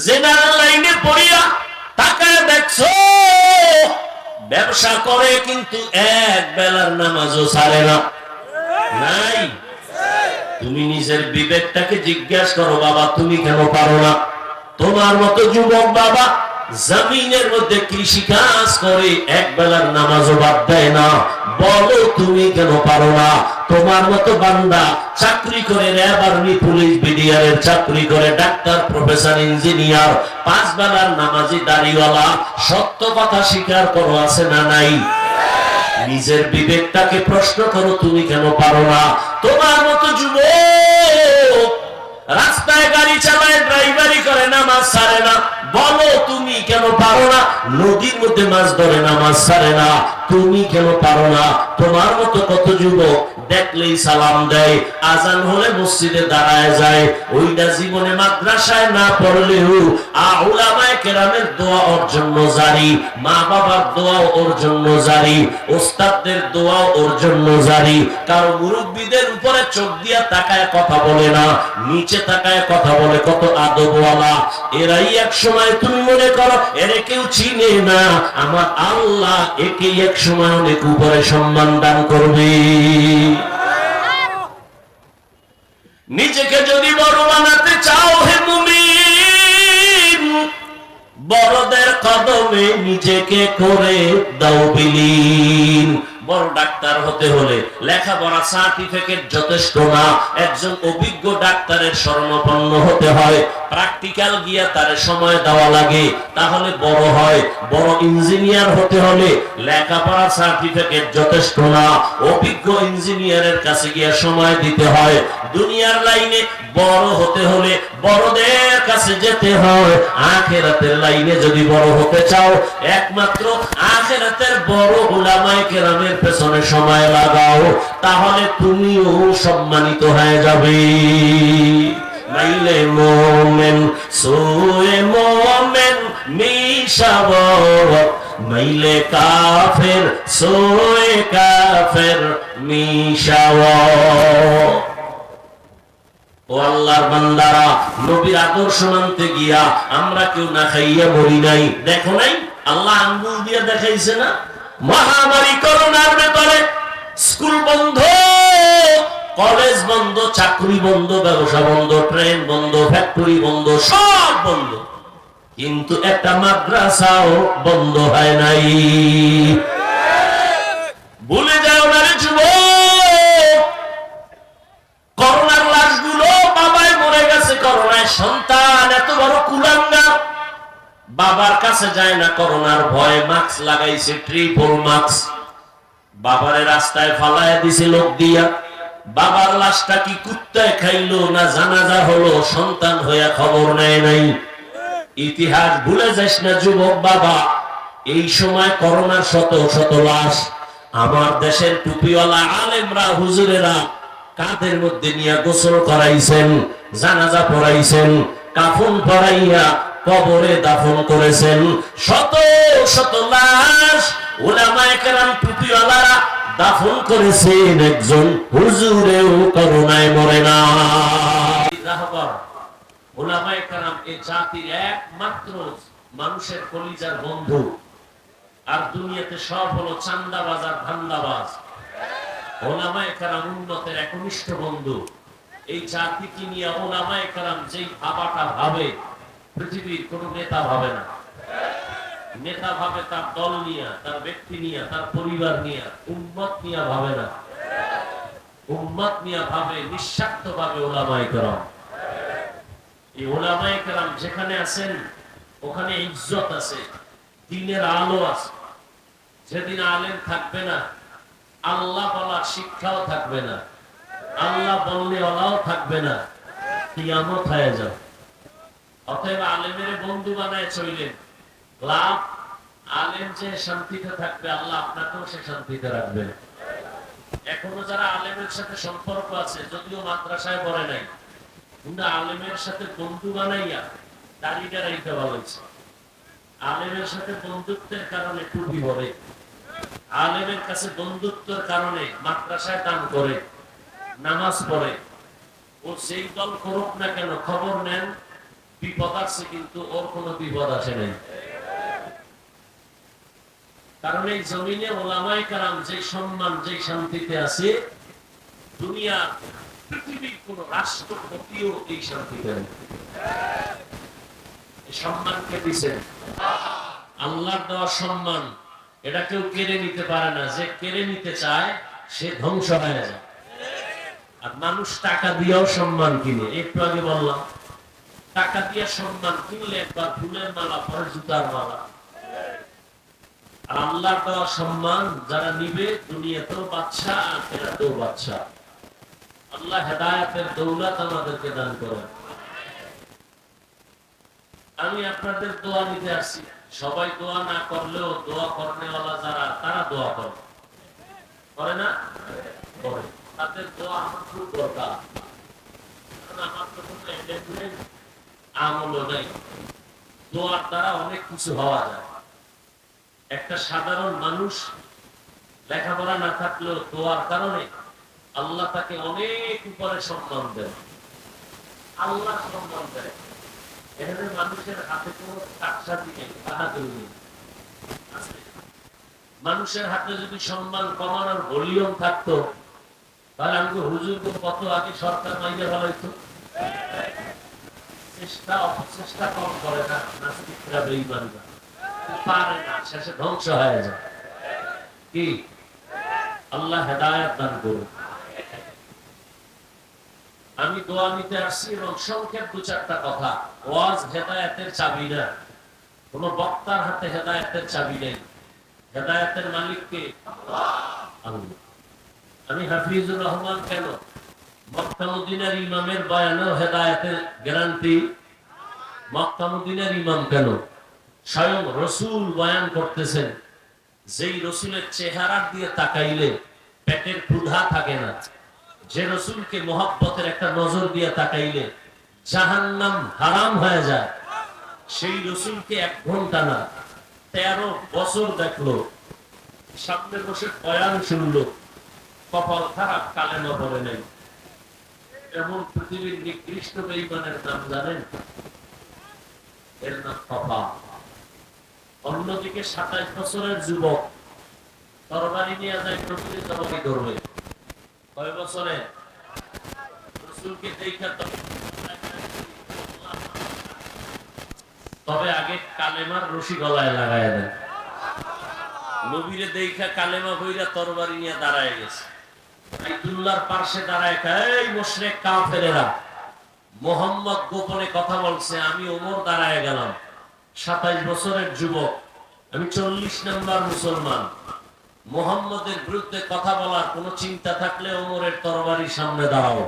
জেনার লাইনে পড়িয়া তাকায় দেখছো ব্যবসা করে কিন্তু এক বেলার নামাজও ছাড়ে না। নাই? তুমি নিজের বিবেকটাকে জিজ্ঞাসা করো, বাবা তুমি কেন পারো না? তোমার মতো যুবক বাবা জমিনের মধ্যে কৃষি কাজ করে এক বেলার নামাজও বাদ দেয় না, বলো তুমি কেন পারো না? তোমার মতো বান্দা চাকরি করে, র্যাব আর্মি পুলিশ বিডিআর এর চাকরি করে, ডাক্তার প্রফেসর ইঞ্জিনিয়ার, পাঁচ বেলার নামাজি দাড়িওয়ালা, সত্য কথা স্বীকার করো, আছে না নাই? নিজের বিবেকটাকে প্রশ্ন করো, তুমি কেন পারো না? তোমার মতো যুবক রাস্তায় গাড়ি চালায়, ড্রাইভারি করে, নামাজ ছাড়ে না, বলো তুমি কেন পারো না? নদীর মধ্যে মাছ ধরে, নামাজ ছাড়ে না, তুমি কেন পারো না? তোমার মতো কত যুবক দেখলেই সালাম দেয়, আজান হলে মসজিদে দাঁড়ায় যায়, ওইটা জীবনে মাদ্রাসায় না পড়লেও উলামায়ে কেরামের দোয়া ওর জন্য জারি, মা বাবার দোয়াও ওর জন্য জারি, ওস্তাদদের দোয়াও ওর জন্য জারি। কারণ মুরব্বীদের উপরে চোখ দিয়া তাকায় কথা বলে না, নিচে তাকায় কথা বলে, কত আদবওয়ালা। এরাই এক সময় তুমি মনে করো এরে কেউ চিনে না, আমার আল্লাহ একে এক সময় অনেক উপরে সম্মান দান করবে। নিজেকে যদি বড় বানাতে চাও হে মুমিন, বড়দের কদমে নিজেকে করে দাও বিলীন। বড় ডাক্তার হতে হলে লেখাপড়া সার্টিফিকেট যথেষ্ট না, একজন অভিজ্ঞ ডাক্তারের শরণাপন্ন হতে হয়, প্র্যাকটিক্যাল গিয়া তার সময় দেওয়া লাগে, তাহলে বড় হয়। বড় ইঞ্জিনিয়ার হতে হলে লেখাপড়া সার্টিফিকেট যথেষ্ট না, অভিজ্ঞ ইঞ্জিনিয়ারের কাছে গিয়া সময় দিতে হয়। দুনিয়ার লাইনে বড় হতে হলে বড়দের কাছে যেতে হয়। আখিরাতের লাইনে যদি বড় হতে চাও, একমাত্র আখিরাতের বড় উলামায়ে কেরামের পেছনে সময় লাগাও, তাহলে তুমিও সম্মানিত হয়ে যাবে। মাইলে মোমেন সোয়ে মোমেন মিশাওয়াত, মাইলে কাফের সোয়ে কাফের মিশাওয়াত। ও আল্লাহর বান্দারা, নবীর আদর্শ মানতে গিয়া আমরা কেউ না খাইয়া মরি নাই। দেখো নাই, আল্লাহ আঙ্গুল দিয়ে দেখাইছে না? মহামারী করোনার ব্যাপারে স্কুল বন্ধ, কলেজ বন্ধ, চাকরি বন্ধ, ব্যবসা বন্ধ, ট্রেন বন্ধ, ফ্যাক্টরি বন্ধ, সব বন্ধ, কিন্তু একটা মাদ্রাসাও বন্ধ হয় নাই। ভুলে যাও না রে যুবক, করোনার লাশগুলো বাবাই মরে গেছে করোনায়, সন্তান এত বড় কুলাঙ্গার, বাবার কাছে যায় না করোনার ভয়ে, মাস্ক লাগাইছে, ট্রিপল মাস্ক, বাবারে রাস্তায় ফালায় দিছে লোক দিয়া। বাবার লাশটা কি কুত্তায় খাইলো না জানাজা হলো, সন্তান হইয়া খবর নেয় নাই। ইতিহাস ভুলে যাস না যুবক বাবা, এই সময় করোনার শত শত লাশ আমার দেশের টুপিওয়ালা আলেমরা, হুজুরেরা কাঁধের মধ্যে নিয়ে গোসল করাইছেন, জানাজা পড়াইছেন, কাফন পরাইয়া কবরে দাফন করেছেন। শত শত লাশ উলামায়ে কেরাম টুপিওয়ালারা দাফন করেছেন, একজন হুজুরেও করোনায় মরে না। উলামায়ে কেরাম এই জাতির একমাত্র মানুষের কলিজার বন্ধু, আর দুনিয়াতে সব হলো চান্দাবাজ আর ধান্দাবাজ। উলামায়ে কেরাম উম্মতের একনিষ্ঠ বন্ধু। এই জাতিকে নিয়ে উলামায়ে কেরাম যেই ভাবাটা ভাবে, পৃথিবীর কোন নেতা ভাবে না। নেতা ভাবে তার দল নিয়ে, তার ব্যক্তি নিয়ে, তার পরিবার নিয়ে, উম্মত নিয়ে ভাবে না। উম্মত নিয়ে ভাবে নিঃস্বার্থ ভাবে উলামায়ে কেরাম। এই উলামায়ে কেরাম যেখানে আছেন ওখানে ইজ্জত আছে, দ্বীনের আলো আছে। যেদিন আলেম থাকবে না, আল্লাহ বলার শিক্ষাও থাকবে না, আল্লাহ বললে ওলাও থাকবে না, কিয়ামত হয়ে যাবে। অতএব আলেমের বন্ধু বানায় চললেন লাভ। আলেম যে শান্তিতে থাকবে, আল্লাহ আপনাকেও সে শান্তিতে রাখবে। এখনো যারা আলেমের সাথে সম্পর্ক আছে, যদিও মাদ্রাসায় পড়ে নাই, কিন্তু আলেমের সাথে বন্ধু বানাইয়া দাড়িটা রাখতে ভালোইছে। আলেমের সাথে বন্ধুত্বের কারণে টুপি পরে, আলেমের কাছে বন্ধুত্বের কারণে মাদ্রাসায় দান করে, নামাজ পড়ে। ও যেই দল করুক না কেন খবর নেন, বিপদ আসছে, কিন্তু ওর কোনো বিপদ আসে নাই। কারণ এই জমিনে ওলামায়ে কেরাম যে সম্মান, যে শান্তিতে আছে, দুনিয়া পৃথিবীর কোন রাষ্ট্রপতিও এই শান্তিতে নেই। সম্মানকে দিচ্ছেন আল্লাহর দেওয়া সম্মান, এটা কেউ কেড়ে নিতে পারে না। যে কেড়ে নিতে চায় সে ধ্বংস হয়ে যায়। আর মানুষ টাকা দিয়েও সম্মান কিনে, একটু আগে বললাম, টাকা দিয়ে সম্মান কিনলে একবার ফুলের মালা, পরে জুতার মালা। আর আল্লাহর দেওয়া সম্মান যারা নিবে, দুনিয়াতেও বাদশা, আখিরাতেও বাদশা। আল্লাহ হেদায়েতের দৌলত আমাদেরকে দান করেন। আমি আপনাদের দোয়া নিতে আসছি। সবাই দোয়া না করলেও দোয়া করনেওয়ালা যারা, তারা দোয়া করে না? করে। তাদের দোয়া আমার খুব দরকার। আমার তো কোনো এন্টারটেইনমেন্ট আমলও নেই। দোয়ার দ্বারা অনেক কিছু হওয়া যায়। একটা সাধারণ মানুষ লেখাপড়া না থাকলেও দোয়ার কারণে আল্লাহ তাকে অনেক উপরে সম্মান দেন। আল্লাহ সম্মান দেয়। এখানে মানুষের হাতে কোনো টাকসাদি নেই, বাহাদুরি নেই। মানুষের হাতে যদি সম্মান কমানোর ভলিউম থাকতো, তাহলে আমাকে হুজুর কত আগে সরকার মাইনে ফেলাইতো। চেষ্টা কম করে না, নাস্তিকরা, বেঈমানরা পারে না, শেষে ধ্বংস হয়ে যায়। কি আল্লাহ হেদায়েত দান করুন। আমি দোয়া নিতে আসছি এবং সংক্ষেপ দু চারটা কথা। ওয়াজ হেদায়েতের চাবি না, কোন বক্তার হাতে হেদায়েতের চাবি নেই। হেদায়েতের মালিক কে? আল্লাহ। আমি হাফিজুর রহমান কেন? মক্কা মদিনার ইমামের বয়ানেও হেদায়েতের গ্যারান্টি। মক্কা মদিনার ইমাম কেন? স্বয়ং রসুল বয়ান করতেছেন, যেই রসুলের চেহারা দিয়ে তাকাইলে পেটের ক্ষুধা থাকে না, যে রসুলকে মোহাব্বতের একটা নজর দিয়ে তাকাইলে জাহান্নাম হারাম হয়ে যায়, সেই রসুলকে 1 ঘন্টা না 13 বছর দেখলো, সামনে বসে বয়ান শুনলো, কপাল খারাপ, কালেমা পড়ে নাই। এমন পৃথিবীর নিকৃষ্ট বেঈমানের নাম জানেন? এর নাম কপাল। অন্যদিকে 27 বছরের যুবক তরবারি নিয়ে যায়, রসুলের জবাবি করবে। কয় বছরে? রসুলকে দেখা তবে আগে কালেমার রশি গলায় লাগায় দেন। নবীরে দেখা কালেমা কইরা তরবারি নিয়ে দাঁড়ায় গেছে। বাইতুল্লাহর পাশে দাঁড়ায়, এই মুশরিক কাফেরেরা, মুহাম্মদ গোপনে কথা বলছে, আমি ওমর দাঁড়ায় গেলাম। 27 বছরের যুবক, আমি 40 নম্বর মুসলমান। মুহাম্মদের বিরুদ্ধে কথা বলার কোন চিন্তা থাকলে ওমরের তরবারির সামনে দাঁড়াও।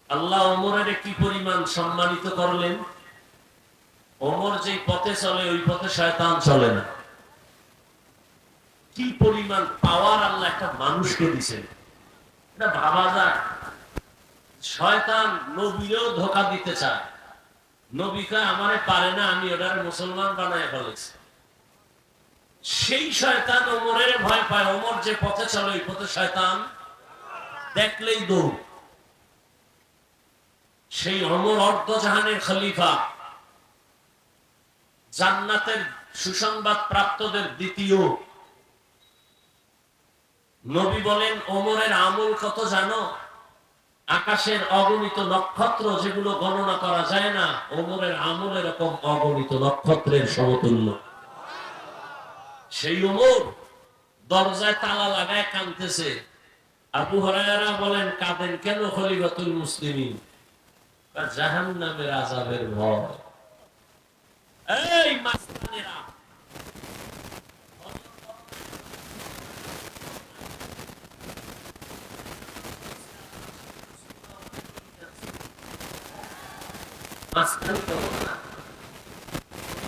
আল্লাহ ওমরের কি পরিমাণ সম্মানিত করলেন। ওমর যেই পথে চলে, ওই পথে শয়তান চলে না। কি পরিমাণ পাওয়ার আল্লাহ একটা মানুষকে দিয়েছেন, এটা ভাবা যায়। শয়তান নবীরেও ধোঁকা দিতে চায়। নবীকে আমারে পারে না, আমি ওটার মুসলমান বানায় ফেলেছি। সেই শয়তান ওমরের ভয় পায়। ওমর যে পথে চলে, ওই পথে শয়তান দেখলেই দৌড়। সেই ওমর অর্ধজাহানের খলিফা, জান্নাতের সুসংবাদ প্রাপ্তদের দ্বিতীয়। নবী বলেন, ওমরের আমল কত জানো? আকাশের অগণিত নক্ষত্র যেগুলো গণনা করা যায় না, ওমরের আমল এরকম অগণিত নক্ষত্রের সমতুল্য। সেই ওমর দরজায় তালা লাগায় কাঁদতেছে। আবু হুরায়রা বলেন, কাঁদেন কেন খলিফাতুল মুসলিমিন? জাহান্নামের আযাবের ভয়। এই মাস্তানেরা, মাস্তানি তো না,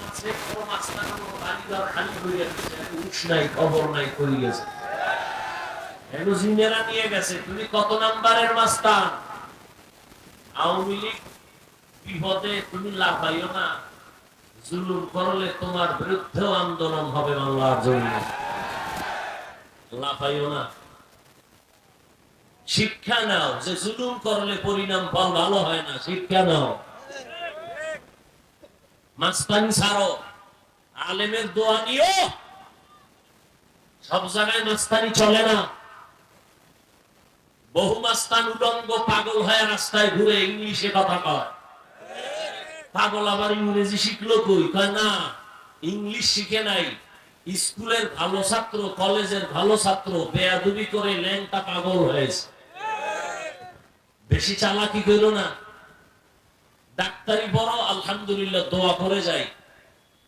আছে কোন মাস্তান বাড়িঘর খালি হয়ে গেছে, উঠ নাই, খবর নাই, কই গেছে, জিনেরা নিয়ে গেছে। তুমি কত নাম্বারের মাস্তান? আওয়ামী লীগ বিপদে তুমি লাফাইও না। জুলুম করলে তোমার বিরুদ্ধে আন্দোলন হবে বাংলার জন্য। লাফাইও না। শিক্ষা নাও যে জুলুম করলে পরিণাম ফল ভালো হয় না। শিক্ষা নাও। মাস্তানি ছাড়ো, আলেমের দোয়া নিও। সব জায়গায় মাস্তানি চলে না। বহু মাস্তান উলঙ্গ পাগল হয়ে রাস্তায় ঘুরে ইংলিশে কথা কয়। পাগল আবার ইংরেজি শিখলো কই? কয় না, ইংলিশ শিখে নাই। স্কুলের ভালো ছাত্র, কলেজের ভালো ছাত্র বেয়াদবি করে ল্যাংটা পাগল হয়েছে। বেশি চালাকি করো না। ডাক্তারি বড়, আলহামদুলিল্লাহ দোয়া করে যাই।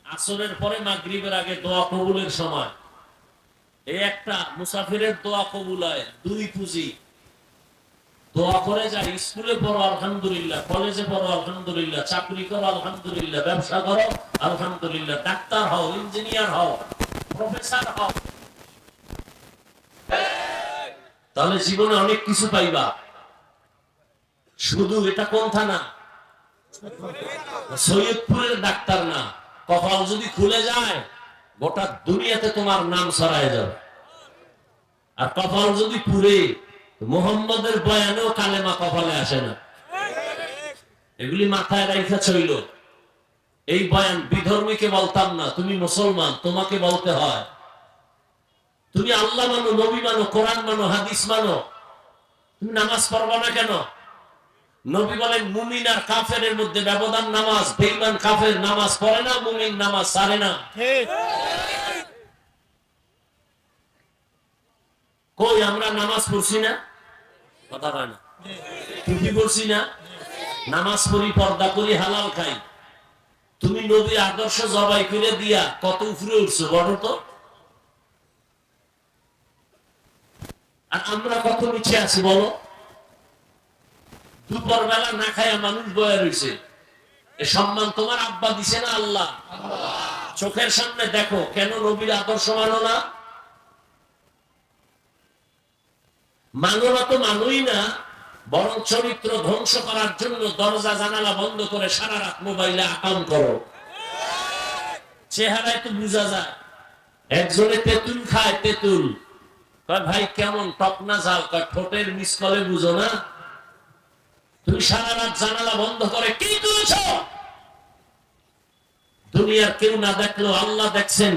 আসরের পরে মাগরিবের আগে দোয়া কবুলের সময় এই একটা মুসাফিরের দোয়া কবুল হয়, 2 পুঁজি দোয়া করে যাই। স্কুলে পড়ো আলহামদুলিল্লাহ, কলেজে পড়ো আলহামদুলিল্লাহ, চাকরি করো আলহামদুলিল্লাহ, ব্যবসা করো আলহামদুলিল্লাহ, ডাক্তার হও, ইঞ্জিনিয়ার হও, প্রফেসর হও, তাহলে জীবনে অনেক কিছু পাইবা। শুধু এটা কোন থানা? সৈয়দপুরের ডাক্তার না। কপাল যদি খুলে যায় গোটা দুনিয়াতে তোমার নাম ছড়ায় যাবে। আর কপাল যদি পুরে, মুহাম্মদের বয়ানেও কালেমা কপালে আসে না। এগুলি মাথায় রাখা চইল। এই বয়ান বিধর্মীকে বলতাম না, তুমি মুসলমান, তোমাকে বলতে হয়। তুমি আল্লাহ মানো, নবী মানো, কোরআন মানো, হাদিস মানো, তুমি নামাজ পড়বা না কেন? নবী বলেন মুমিন আর কাফেরের মধ্যে ব্যবধান নামাজ। বেঈমান কাফের নামাজ পড়ে না, মুমিন নামাজ ছাড়ে না। কই আমরা নামাজ পড়ছি না? কথা হয় না। টুপি পড়ছি না? নামাজ পড়ি, পর্দা করি, হালাল খাই। তুমি নবীর আদর্শ জবাই করে দিয়া কত উপরে উঠছো বলো তো। আর আমরা কত নিচে আছি বলো। দুপুর বেলা না খায়া মানুষ বয়ে রয়েছে। এ সম্মান তোমার আব্বা দিছে না আল্লাহ? চোখের সামনে দেখো, কেন নবীর আদর্শ মানো না? মানো না তো মানুই না, বরং চরিত্র ধ্বংস করার জন্য দরজা জানালা বন্ধ করে সারা রাত মোবাইলে আকাম করো। চেহারায় তো বোঝা যায়। একজনে তেঁতুল খায়, তেঁতুল কয় ভাই কেমন, টক না ঝাল? কয় ঠোঁটের মিস কলে বুঝো না? তুমি সারা রাত জানালা বন্ধ করে কি করেছ? দুনিয়ার কেউ না দেখলো আল্লাহ দেখছেন।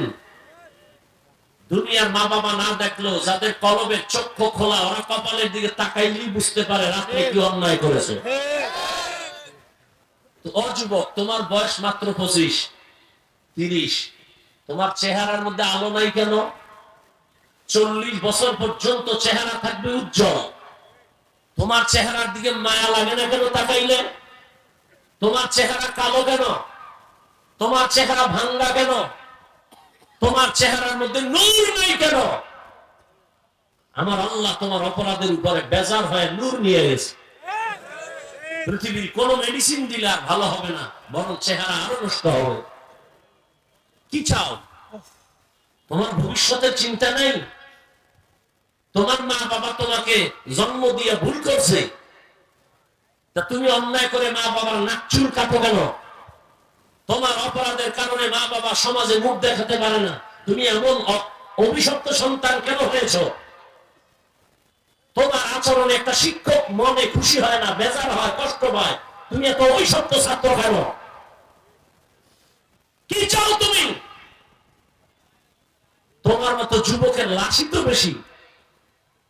দুনিয়ার মা বাবা না দেখলো, যাদের কলবের চক্ষু খোলা, ওরা কপালের দিকে তাকাইলেই বুঝতে পারে রাত্রে কি অন্যায় করেছে। তো ও যুবক, তোমার বয়স মাত্র 25, 30, তোমার চেহারার মধ্যে আলো নাই কেন? 40 বছর পর্যন্ত চেহারা থাকবে উজ্জ্বল। তোমার চেহারার দিকে মায়া লাগে না কেন তাকাইলে? তোমার চেহারা কালো কেন? তোমার চেহারা ভাঙ্গা কেন? তোমার চেহারার মধ্যে নূর নাই কেন? আমার আল্লাহ তোমার অপরাধের উপরে বেজার হয়ে নূর নিয়ে গেছে। পৃথিবীর কোন মেডিসিন দিলে আর ভালো হবে না, বরং চেহারা আরো নষ্ট হবে। কি চাও? তোমার ভবিষ্যতের চিন্তা নেই? তোমার মা বাবা তোমাকে জন্ম দিয়ে ভুল করছে, তা তুমি অন্যায় করে মা বাবার নাক চুল কাটো কেন? তোমার অপরাধের কারণে মা বাবা সমাজে মুখ দেখাতে পারে না, তুমি এমন অভিশপ্ত সন্তান কেন হয়েছ? তোমার আচরণে একটা শিক্ষক মনে খুশি হয় না, বেজার হয়, কষ্ট পায়, তুমি এত অভিশপ্ত ছাত্র কেন? কি চাও তুমি? তোমার মতো যুবকের লাশই তো বেশি।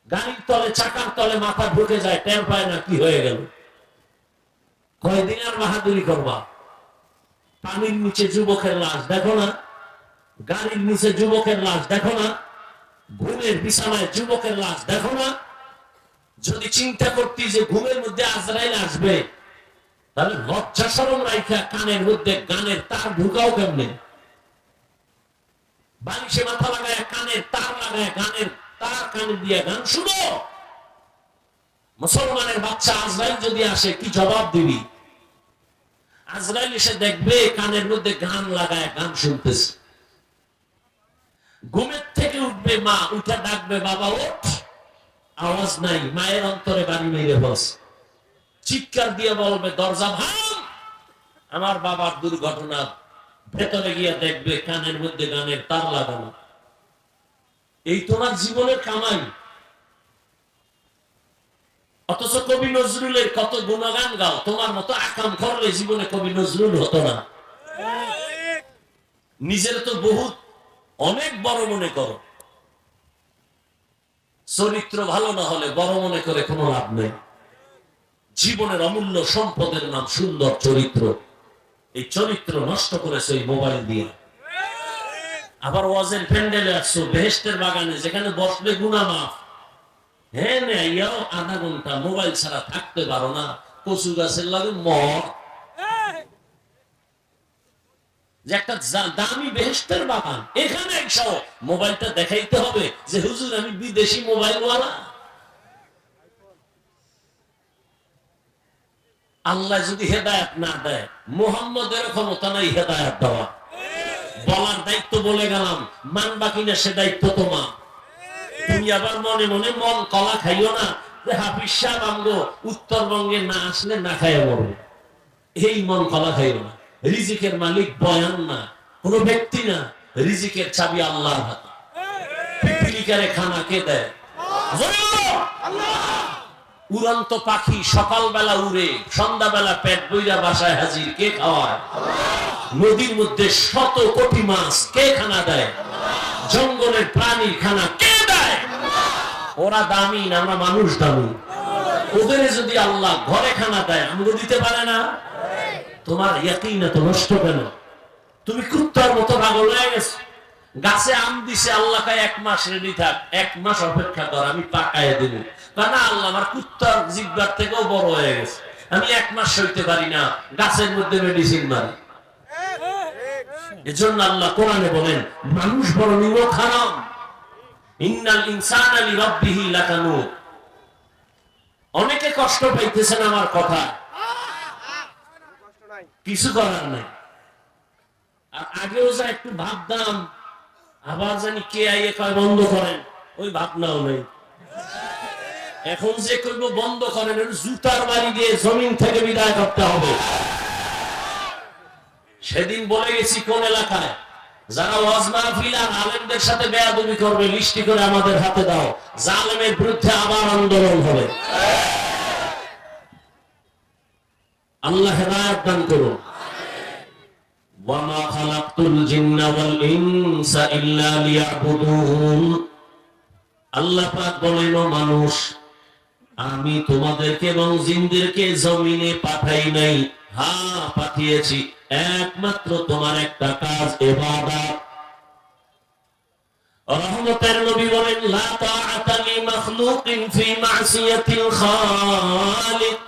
গাড়ির তলে, চাকার তলে মাথা ঢুকে যায়, টের পায় না কি হয়ে গেল। কয়দিন আর বাহাদুরি করবা? পানির নিচে যুবকের লাশ দেখো না? গাড়ির নিচে যুবকের লাশ দেখো না? ঘুমের বিছানায় যুবকের লাশ দেখো না? যদি চিন্তা করতি যে ঘুমের মধ্যে আজরাইল আসবে, তাহলে লজ্জা শরম রাইখা কানের মধ্যে গানের তার ঢুকাও কেমনে? বালিশে মাথা লাগায়, কানের তার লাগায়, গানের তার কানে দিয়ে গান শুনো। মুসলমানের বাচ্চা আজরাইল যদি আসে কি জবাব দিবি? আজরাইল এসে দেখবে কানের মধ্যে গান লাগায় গান শুনতেছে। ঘুমের থেকে উঠবে মা, উঠে ডাকবে বাবা ওঠ, আওয়াজ নাই, মায়ের অন্তরে বাড়ি মেরে বস, চিৎকার দিয়ে বলবে দরজা ভাঙ। আমার বাবার দুর্ঘটনা, ভেতরে গিয়ে দেখবে কানের মধ্যে গানের তার লাগানো। এই তোমার জীবনের কামাই। অথচ কবি নজরুলের কত গুণগান গাও, তোমার মতো আকাম করলে জীবনে কবি নজরুল হতো না। নিজের তো বহুত অনেক বড় মনে করো, চরিত্র ভালো না হলে বড় মনে করে কোনো লাভ নেই। জীবনের অমূল্য সম্পদের নাম সুন্দর চরিত্র। এই চরিত্র নষ্ট করেছে এই মোবাইল দিয়ে। আবার ওয়াজের প্যান্ডেলে আসছো, বেহেশতের বাগানে যেখানে বসলে গুনাহ মাফ, হ্যাঁ নেয়াও আধা ঘন্টা মোবাইল ছাড়া থাকতে পারো না, কচু গাছের লাগে মর। যে একটা দামি বেহেশতের বাগান, এখানে একশো মোবাইলটা দেখাইতে হবে যে হুজুর আমি বিদেশি মোবাইল ওয়ালা। আল্লাহ যদি হেদায়েত না দেয়, মুহাম্মদের ক্ষমতা নাই হেদায়েত দেওয়া। বলার দায়িত্ব বলে গেলাম, মানবা কিনা সে দায়িত্ব তোমার। তুমি আবার মনে মনে মন কলা খাইও না যে হাফিজ সাহেব আমগো উত্তরবঙ্গে না আসলে না খাইয়া মরবে, এই মন কলা খাইও না। রিজিকের মালিক বয়ান না, কোন ব্যক্তি না, রিজিকের চাবি আল্লাহর হাতে। পিপিলিকারে খানা কে দেয়? উড়ন্ত পাখি সকালবেলা উড়ে সন্ধ্যাবেলা পেট বইরা বাসায় হাজির, কে খাওয়ায়? নদীর মধ্যে শত কোটি মাছ, কে খানা দেয়? জঙ্গলের প্রাণীর খানা কে দেয়? ওরা দামি না, আমরা মানুষ দামি। ওদের যদি আল্লাহ ঘরে খানা দেয়, আমাকে দিতে পারে না? তোমার ইয়াকিন এত নষ্ট কেন? তুমি কুত্তার মতো পাগল হয়ে গেছো। গাছে আম দিছে, আল্লাহ কায় 1 মাস রেডি থাক, 1 মাস অপেক্ষা কর, আমি পাকায় দিব। না আল্লাহ আমার কুত্তার জিহ্বার থেকেও বড় হয়ে গেছে, আমি 1 মাস সইতে পারি না, গাছের মধ্যে মেডিসিন মারি। এজন্য আল্লাহ কোরআনে বলেন মানুষ বড় নিমক হারাম। ইন্নাল ইনসানা লিরাব্বিহি লাকানুত। অনেকে কষ্ট পাইতেছেন আমার কথা, কিছু করার নাই। আর আগেও যা একটু ভাবতাম, আবার জানি কে আইয়ে কয় বন্ধ করেন, ওই ভাবনাও নেই। এখন যে কইব বন্ধ করেন, জুতার বাড়ি দিয়ে জমিন থেকে বিদায় করতে হবে। সেদিন বলে গেছি কোন এলাকায় যারা ওয়াজ মাহফিল আর আলেমদের সাথে বেয়াদবি করবে, লিস্টি করে আমাদের হাতে দাও, জালেমের বিরুদ্ধে আবার আন্দোলন হবে। আল্লাহ হেদায়েত দান করুন। ওয়ামা খালাকতুল জিন্না ওয়াল ইনসা ইল্লা লিয়াবুদুন। আল্লাহ পাক বলেন, ও মানুষ, আমি তোমাদেরকে এবং জিনদেরকে জমিনে পাঠাই নাই, হ্যাঁ পাঠিয়েছি, একমাত্র তোমার একটা কাজ ইবাদত। রহমতের নবী বলেন, লা তাআতা লি মাখলুকিন ফি মাসিয়াতিল খালিক।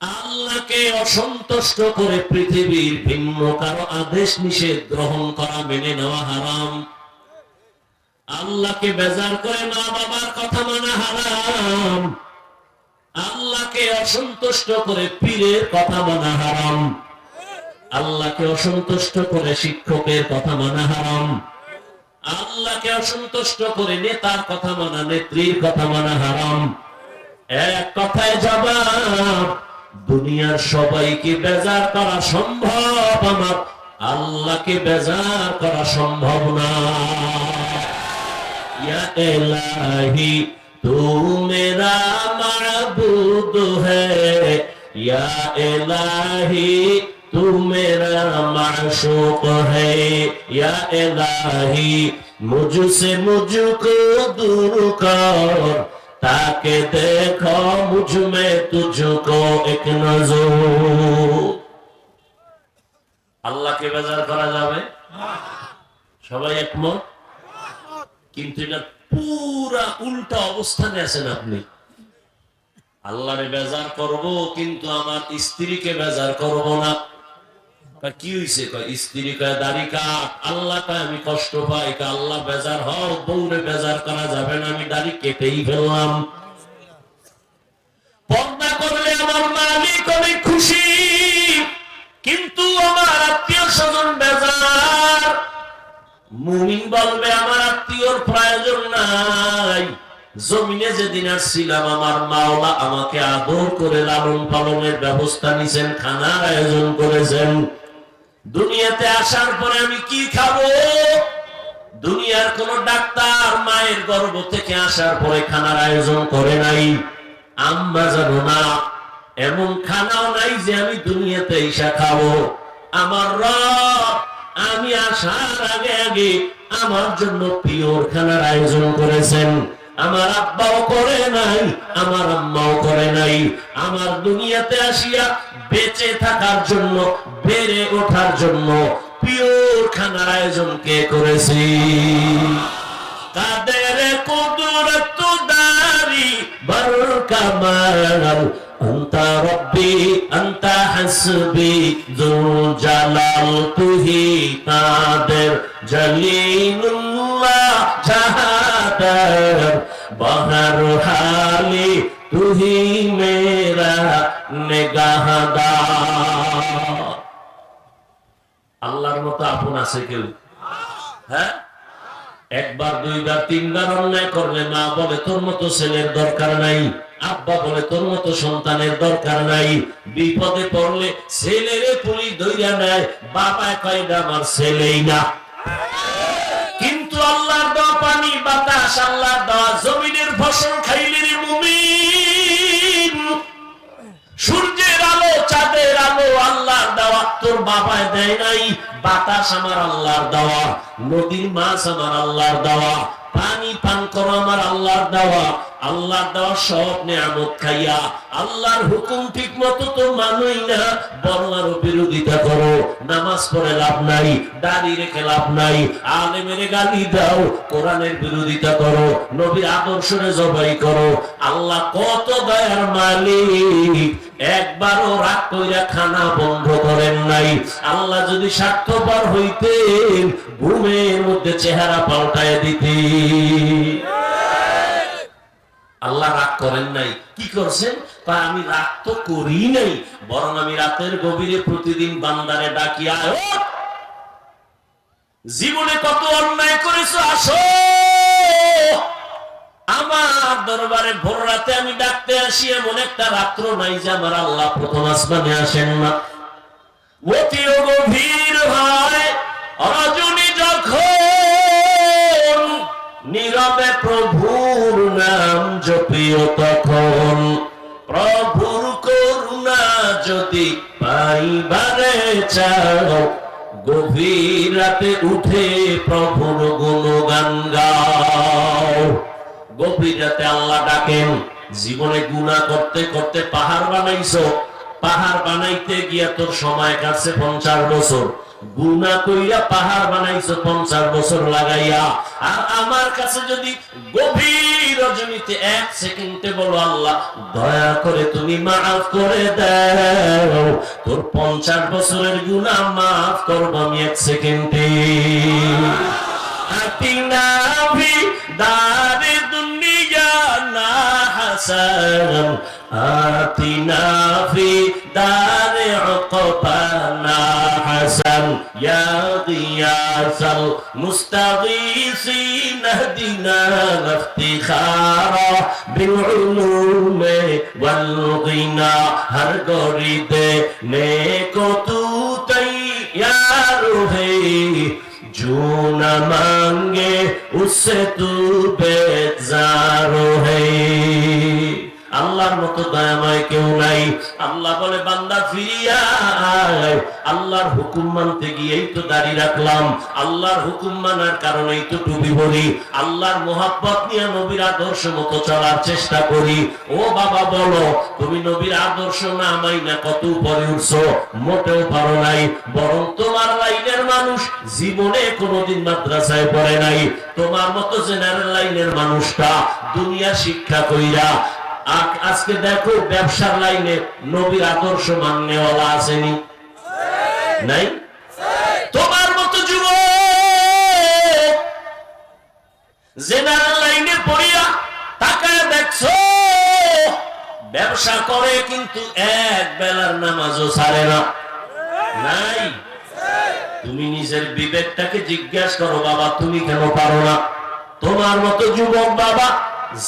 আল্লাহকে অসন্তুষ্ট করে পৃথিবীর ভিন্ন কারো আদেশ নিষেধ গ্রহণ করা, মেনে নেওয়া হারাম। আল্লাহকে বেজার করে মা বাবার কথা মানা হারাম। আল্লাহকে অসন্তুষ্ট করে পীরের কথা মানা হারাম। আল্লাহকে অসন্তুষ্ট করে শিক্ষকের কথা মানা হারাম। আল্লাহকে অসন্তুষ্ট করে নেতার কথা মানা, নেত্রীর কথা মানা হারাম। এক কথায় জবাব, দুনিয়ার সবাইকে বেজার করা সম্ভব, আমার আল্লাহকে বেজার করা সম্ভব না। ইয়া ইলাহি তু মেরা মাবুদ হ্যায়, ইয়া ইলাহি তু মেরা মাশূক হ্যায়, ইয়া ইলাহি মুঝসে মুঝকো दूर कर, ताके देखो मुझ में तुझको एक नजर। আল্লাহকে বেজার করা যাবে? সবাই একমত? কিন্তু এটা পুরা উল্টা অবস্থানে আছেন আপনি। আল্লাহরে বেজার করব, কিন্তু আমার স্ত্রীকে বেজার করব না। কি হইছে? স্ত্রী কয় দাড়ি কাট, আল্লাহ কয় আমি কষ্ট পাই। আল্লাহ বেজার হও, বউরে বেজার করা যাবে না, আমি দাড়ি কেটেই ফেললাম। পর্দা করলে আমার মালিক অনেক খুশি, কিন্তু আমার আত্মীয় স্বজন বেজার। মুমিন বলবে আমার আত্মীয়র প্রয়োজন নাই। জমিনে যেদিন আসছিলাম, আমার মাওলা আমাকে আদর করে লালন পালনের ব্যবস্থা নিছেন, খানার আয়োজন করেছেন। দুনিয়াতে আসার পরে আমি কি খাবো? দুনিয়ার কোন ডাক্তার মায়ের গর্ভ থেকে আসার পরে খানার আয়োজন করে নাই। আম্মা জানো না, এমন খানাও নাই যে আমি দুনিয়াতে এসে খাবো। আমার রব আমি আসার আগে আগে আমার জন্য পিওর খানার আয়োজন করেছেন। আমার আব্বাও করে নাই, আমার আম্মাও করে নাই। আমার দুনিয়াতে আসিয়া বেঁচে থাকার জন্য, বেড়ে ওঠার জন্য পিওর খানার আয়োজন কে করেছি? কাদের কুদরত দারি বরকামাল আনতা রব্বি আনতা হাসবি যুল জালাল তুহি কাদের জলিলুল্লাহ জাহাদার বহর হালি তুহি মেরা নিগাহদার। আল্লাহর মতো আপন আছে কেউ? হ্যাঁ, একবার দুইবার তিনবার অন্যায় করলে মা বলে তোর মতো ছেলের দরকার নাই, আব্বা বলে তোর মতো সন্তানের দরকার নাই। বিপদে পড়লে ছেলেরে পুলিশ ধইরা নেয়, বাবা কয় না আমার ছেলেই না। কিন্তু আল্লাহর দেওয়া পানি বাতাস, আল্লাহর দেওয়া জমিনের ফসল খাইলে রে মুমিন, সূর্যের আলো চাঁদের আলো আল্লাহর দেওয়া, তোর বাবায় দেয় নাই। বাতাস আমার আল্লাহর দেওয়া, নদীর মাছ আমার আল্লাহর দেওয়া, পানি পান করো আমার আল্লাহর দেওয়া। আল্লাহর দেওয়া সব নিয়ামত খাইয়া আল্লাহর হুকুম ঠিক মতো তো মানোই না, বরং আরো বিরোধিতা করো। নামাজ পড়ে লাভ নাই, দাড়ি রেখে লাভ নাই, আলেমের গালি দাও, কোরআনের বিরোধিতা করো, নবীর আদর্শরে জবাই করো। আল্লাহ কত দয়ার মালিক, একবারও রাগ কইরা খানা বন্ধ করেন নাই। আল্লাহ যদি স্বার্থপর হইতেন ঘুমের মধ্যে চেহারা পাল্টায় দিতেন। আল্লাহ রাগ করেন নাই, কি করছেন? আমি রাগ তো করি নাই, বরং আমি রাতের গভীরে প্রতিদিন বান্দারে ডাকিয়া, জীবনে কত অন্যায় করেছো, আসো আমার দরবারে। ভোর রাতে আমি ডাকতে আসি, এমন একটা রাত্র নাই যে আমার আল্লাহ প্রথম আসমানে আসেন না। অতিও গভীর হয় রজনী যখন, নীরবে প্রভুর নাম জপিও তখন। প্রভুর করুণা যদি পাইবারে চাও, গভীর রাতে উঠে প্রভুর গুণগান গাও। গভীর রাতে আল্লাহ ডাকেন। জীবনে গুনাহ করতে করতে পাহাড় বানাইছো, পাহাড় বানাইতে গিয়া তোর সময় কাটছে 50 বছর। গুনাহ কইরা পাহাড় বানাইছো 50 বছর লাগাইয়া। আর আমার কাছে যদি গভীর রজনীতে 1 সেকেন্ডে বলো আল্লাহ দয়া করে তুমি মাফ করে দাও, তোর 50 বছরের গুনাহ মাফ করব আমি 1 সেকেন্ডে। আতিনা ভি দারে দুনিয়া না হাসান, আতিনা ফি দারে উকবানা হাসান, ইয়া গিয়াসাল মুস্তাগীসিন ইহদিনা ইফতিখারা বিল উলুমি ওয়াল গিনা। হর গরিদে নেকো তু তৈয়ার হে, जो न मांगे उससे तू बेजार है। আল্লাহর মতো দয়াময় কেউ নাই। আল্লাহ বলে বান্দা ফিরিয়া আয়। আল্লাহর হুকুম মানতে গিয়েই তো দাড়ি রাখলাম, আল্লাহর হুকুম মানার কারণেই তো টুপি পরি, আল্লাহর মোহাব্বত নিয়ে নবীর আদর্শ মতো চলার চেষ্টা করি। ও বাবা বলো, তুমি নবীর আদর্শ না মাইনা কত উপরে উঠছো? মোটেও পারো নাই। বরং তোমার লাইনের মানুষ জীবনে কোনোদিন মাদ্রাসায় পড়ে নাই। তোমার মতো জেনারেল লাইনের মানুষটা দুনিয়া শিক্ষা কইরা আজকে দেখো ব্যবসার লাইনে নবীর আদর্শ মাননেওয়ালা আসেনি? নাই? তোমার মতো যুবক জেনারেল লাইনে পড়িয়া তাকায় দেখছো ব্যবসা করে কিন্তু এক বেলার নামাজও ছাড়ে না। নাই? তুমি নিজের বিবেকটাকে জিজ্ঞাসা করো, বাবা তুমি কেন পারো না? তোমার মতো যুবক বাবা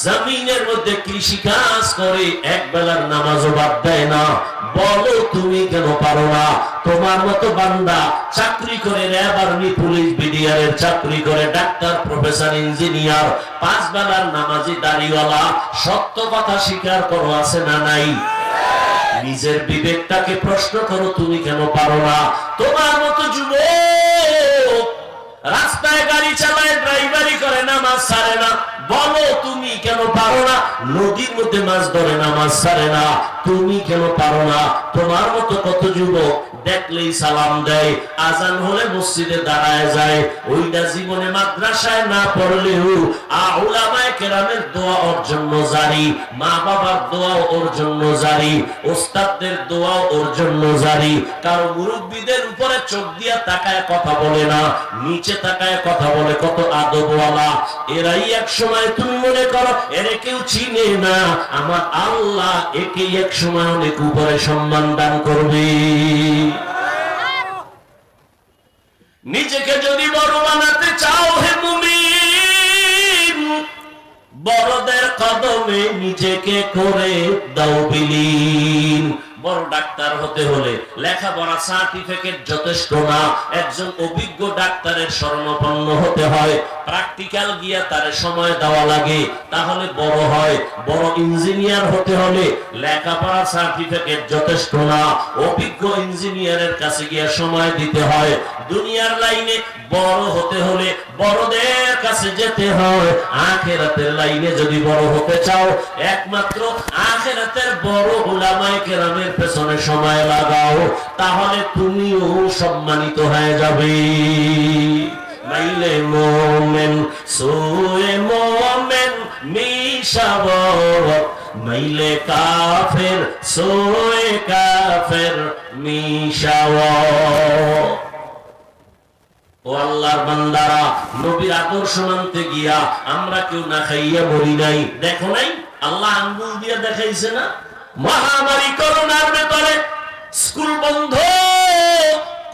জমিনের মধ্যে কৃষি কাজ করে এক বেলার নামাজও বাদ দেয় না, বলো তুমি কেন পারো না? তোমার মতো বান্দা চাকরি করে, র্যাব আর্মি পুলিশ বিডিআর চাকরি করে, ডাক্তার প্রফেসর ইঞ্জিনিয়ার, 5 বেলার নামাজি দাড়িওয়ালা, সত্য কথা স্বীকার করো আছে না নাই? নিজের বিবেকটাকে প্রশ্ন করো, তুমি কেন পারো না? তোমার মতো যুবক রাস্তায় গাড়ি চালায়, ড্রাইভারি করে, নামাজ ছাড়ে না। বলো তুমি কেন পারো না? নদীর মধ্যে মাছ ধরে, নামাজ ছাড়ে না, তুমি কেন পারো না? তোমার মতো কত যুবক দেখলেই সালাম দেয়, আজান হলে মসজিদে দাঁড়ায় যায়, ওইটা জীবনে মাদ্রাসায় না পড়লেও উলামায়ে কেরামের দোয়া ওর জন্য জারি, মা বাবার দোয়াও ওর জন্য জারি, ওস্তাদদের দোয়াও ওর জন্য জারি। কারণ মুরব্বীদের উপরে চোখ দিয়া তাকায় কথা বলে না, নিচে তাকায় কথা বলে, কত আদবওয়ালা। এরাই এক সময় তুমি মনে করো এরে কেউ চিনে না, আমার আল্লাহ একে এক সময় অনেক উপরে সম্মান দান করবে। নিজেকে যদি বড় বানাতে চাও হে মুমিন, বড়দের কদমে নিজেকে করে দাও বিলীন। বড় ডাক্তার হতে হলে লেখাপড়া সার্টিফিকেট যথেষ্ট না, একজন অভিজ্ঞ ডাক্তারের শরণাপন্ন হতে হয়, প্র্যাকটিক্যাল গিয়া তার সময় দেওয়া লাগে, তাহলে বড় হয়। বড় ইঞ্জিনিয়ার হতে হলে লেখাপড়া সার্টিফিকেট যথেষ্ট না, অভিজ্ঞ ইঞ্জিনিয়ারের কাছে গিয়া সময় দিতে হয়। দুনিয়ার লাইনে বড় হতে হলে বড়দের কাছে যেতে হয়। আখিরাতের লাইনে যদি বড় হতে চাও, একমাত্র আখিরাতের বড় উলামায়ে কেরামের পেছনে সময় লাগাও, তাহলে তুমিও সম্মানিত হয়ে যাবে। মাইলে মোমেন সোয়ে মোমেন মিশাবত, মাইলে কাফের সোয়ে কাফের মিশাবত। ও আল্লাহর বান্দারা, নবীর আদর্শ মানতে গিয়া আমরা কেউ না খাইয়া মরি নাই। দেখো নাই আল্লাহ আঙ্গুল দিয়ে দেখাইছে না? মহামারী করোনার ভেতরে স্কুল বন্ধ,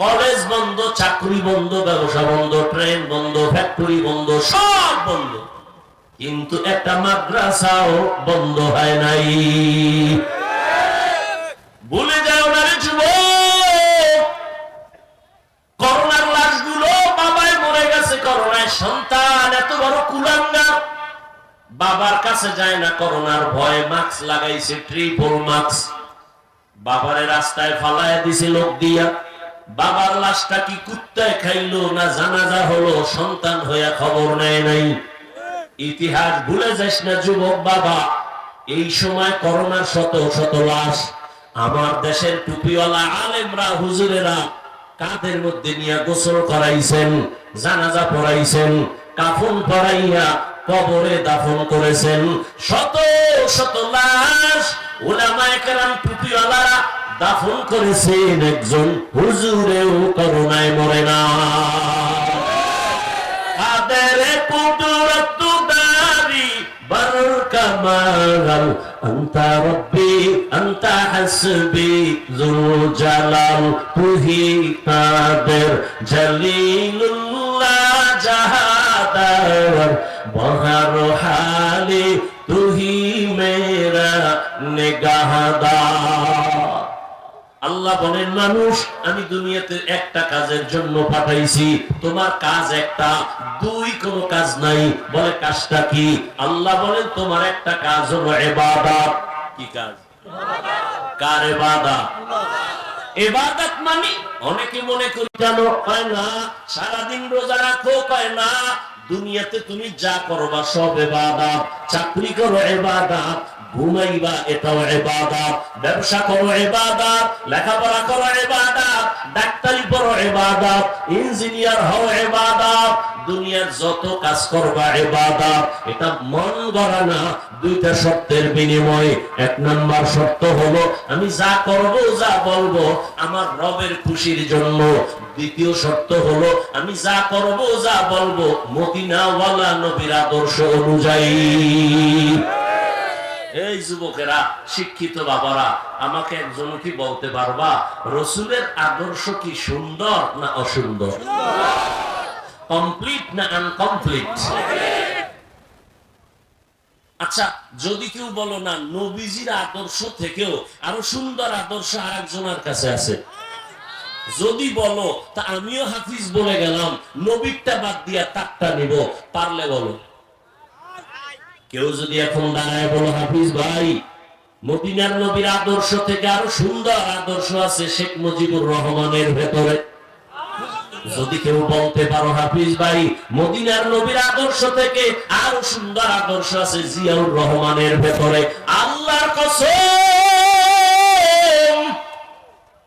কলেজ বন্ধ, চাকরি বন্ধ, ব্যবসা বন্ধ, ট্রেন বন্ধ, ফ্যাক্টরি বন্ধ, সব বন্ধ, কিন্তু একটা মাদ্রাসাও বন্ধ হয় নাই। ভুলে যাও না রে যুবক, করোনার লাশগুলো বাবায় মরে গেছে করোনায়, সন্তান এত বড় কুলাঙ্গার, বাবার কাছে যায় না করোনার ভয়ে, মাস্ক লাগাইছে, ট্রিপল মাস্ক, বাবারে রাস্তায় ফালায় দিছে লোক দিয়া। বাবার লাশটা কি কুত্তায় খাইলো না জানাজা হলো, সন্তান হইয়া খবর নেয় নাই। ইতিহাস ভুলে যাস না যুবক বাবা, এই সময় করোনার শত শত লাশ আমার দেশের টুপিওয়ালা আলেমরা, হুজুরেরা কাঁধের মধ্যে নিয়ে গোসল করাইছেন, জানাজা পড়াইছেন, কাফন পরাইয়া কবরে দাফন করেছেন। শত শত লাশ উলামায়ে কেরাম টুপিওয়ালারা দাফন করেছেন, একজন হুজুরেও করোনায় মরে না। কাদের কুদরত দারি বরকামাল, আনতা রব্বি আনতা হাসবি যুল জালাল, তুহি কাদের জলিলুল্লাহ জাহাদার, বহর হালি তুহি মেরা নিগাহদার। আল্লাহ বলেন, মানুষ আমি দুনিয়াতে একটা কাজের জন্য পাঠাইছি, তোমার কাজ একটা, দুই কোনো কাজ নাই। বলে কাজটা কি? আল্লাহ বলেন, তোমার একটা কাজ হলো ইবাদত। কি কাজ? কার ইবাদত? ইবাদত মানে অনেকে মনে করি জানো, কয় না সারাদিন রোজা রাখো, কয় না দুনিয়াতে তুমি যা করবা সব ইবাদত। চাকরি করো ইবাদত, ঘুমাইবা এটাও ইবাদত, ব্যবসা করো ইবাদত, লেখাপড়া করো ইবাদত, ডাক্তারি পড়ো ইবাদত, ইঞ্জিনিয়ার হও ইবাদত, দুনিয়ার যত কাজ করবা ইবাদত। এটা মন গড়া না, দুইটা শর্তের বিনিময়। এক নাম্বার শর্ত হলো আমি যা করব যা বলবো আমার রবের খুশির জন্য। দ্বিতীয় শর্ত হলো আমি যা করব যা বলবো মদিনাওয়ালা নবীর আদর্শ অনুযায়ী। এই যুবকেরা, শিক্ষিত বাবারা, আমাকে একজন কি বলতে পারবা রসুলের আদর্শ কি সুন্দর না অসুন্দর? কমপ্লিট না আনকমপ্লিট? আচ্ছা, যদি কেউ বলো না নবীজির আদর্শ থেকেও আরো সুন্দর আদর্শ আরেকজনের কাছে আছে, যদি বলো তা আমিও হাফিজ বলে গেলাম, নবীরটা বাদ দিয়া তারটা নিব, পারলে বলো। কেউ যদি এখন দাঁড়ায় বলো, হাফিজ ভাই মদিনার নবীর আদর্শ থেকে আরো সুন্দর আদর্শ আছে শেখ মুজিবুর রহমানের ভেতরে, যদি কেউ বলতে পারো হাফিজ ভাই মদিনার নবীর আদর্শ থেকে আরো সুন্দর আদর্শ আছে জিয়াউর রহমানের ভেতরে, আল্লাহর কসম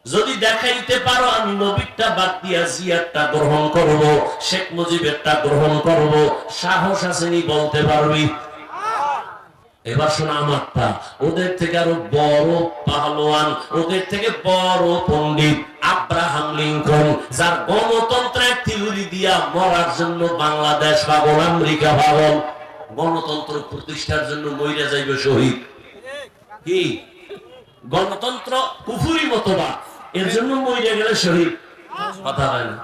যদি দেখাইতে পারো আমি নবীরটা বাদ দিয়া জিয়ারটা গ্রহণ করব, শেখ মুজিবেরটা গ্রহণ করব, সাহস আসেনি বলতে পারবি? এবার শোনা আমারটা, ওদের থেকে আরো বড় পাহলোয়ান, ওদের থেকে বড় পণ্ডিত আব্রাহাম লিঙ্কন, যার গণতন্ত্রের থিওরি দিয়া মরার জন্য বাংলাদেশ পাগল, আমেরিকা পাগল, গণতন্ত্র প্রতিষ্ঠার জন্য মইরা যাইবে শহীদ। কি গণতন্ত্র কুফুরি মতবাদ, এর জন্য মইরা গেলে শহীদ, কথা হয় না।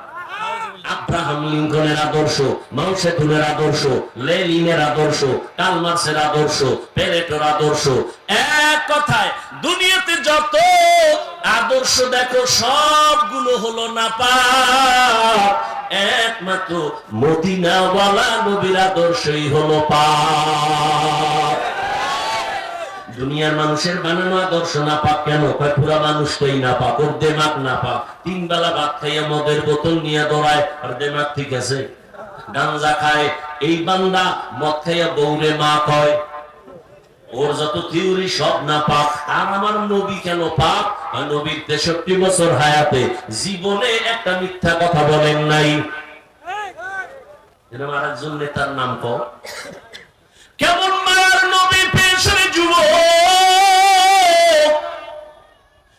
আব্রাহাম লিঙ্কনের আদর্শ, মাও সেতুনের আদর্শ, লেনিনের আদর্শ, কার্ল মার্ক্সের আদর্শ, প্যারেটোর আদর্শ, এক কথায় দুনিয়াতে যত আদর্শ দেখো সবগুলো হলো নাপাক, একমাত্র মদিনাওয়ালা নবীর আদর্শই হলো পাক। দুনিয়ার মানুষের বানানো আদর্শ না পাক কেন? পুরা মানুষটাই না পাক, ওর দেমাগ না পাক। 3 বেলা ভাত খাইয়া মদের বোতল নিয়ে দৌড়ায়, আর দেমাগ ঠিক আছে। গাঞ্জা খায় এই বান্দা, মদ খাইয়া বউরে মা কয়, ওর যত থিওরি সব না পাক। আর আমার নবী কেন পাক? নবীর 63 বছর হায়াতে জীবনে একটা মিথ্যা কথা বলেন নাই। এরকম আরেকজন নেতার নাম কও, কেমন মায়ার নবী পেছনে যুবক,